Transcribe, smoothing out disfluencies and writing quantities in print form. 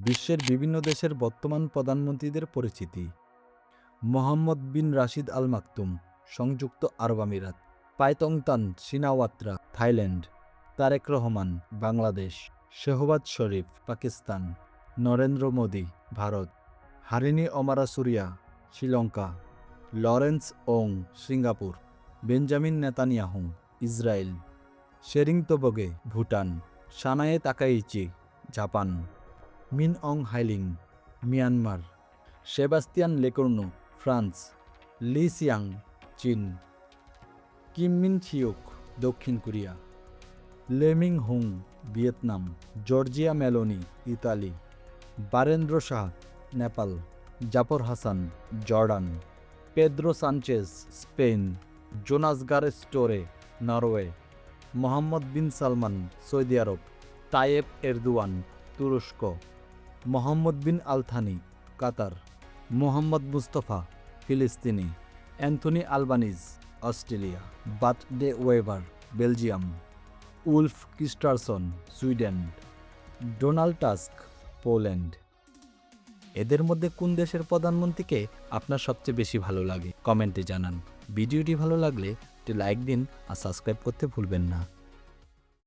বিশ্বের বিভিন্ন দেশের বর্তমান প্রধানমন্ত্রীদের পরিচিতি। মোহাম্মদ বিন রাশিদ আল মাকতুম, সংযুক্ত আরব আমিরাত। Paetongtarn Shinawatra, Thailand. Tarique Rahman, Bangladesh. Shehbaz Sharif, Pakistan. Narendra Modi, Bharat. Harini Amarasuriya, Sri Lanka. Lawrence Wong, Singapore. Benjamin Netanyahu, Israel. Tshering Tobgay, Bhutan. Sanae Takaichi, Japan. Min Aung Hlaing, Myanmar. Sebastien Lecornu, France. Li সিয়াং, চীন। কিম মিন সিউক, দক্ষিণ Korea. Le Minh Hung, Vietnam. Giorgia Meloni, Italy. Barendra Shah, Nepal. Jafar Hassan, Jordan. Pedro Sanchez, Spain. Jonas Gahr Store, Norway. Mohammed bin Salman, Saudi Arab. Tayeb Erdogan, তুরস্ক। Mohammed bin Al Thani, Qatar. Mohammed Mustafa, ফিলিস্তিনি। Anthony Albanese, Australia. Bart De Wever, Belgium. Ulf Kristersson, Sweden. Donald Tusk, Poland. এদের মধ্যে কোন দেশের প্রধানমন্ত্রীকে আপনার সবচেয়ে বেশি ভালো লাগে কমেন্টে জানান। ভিডিওটি ভালো লাগলে একটি লাইক দিন আর সাবস্ক্রাইব করতে ভুলবেন না।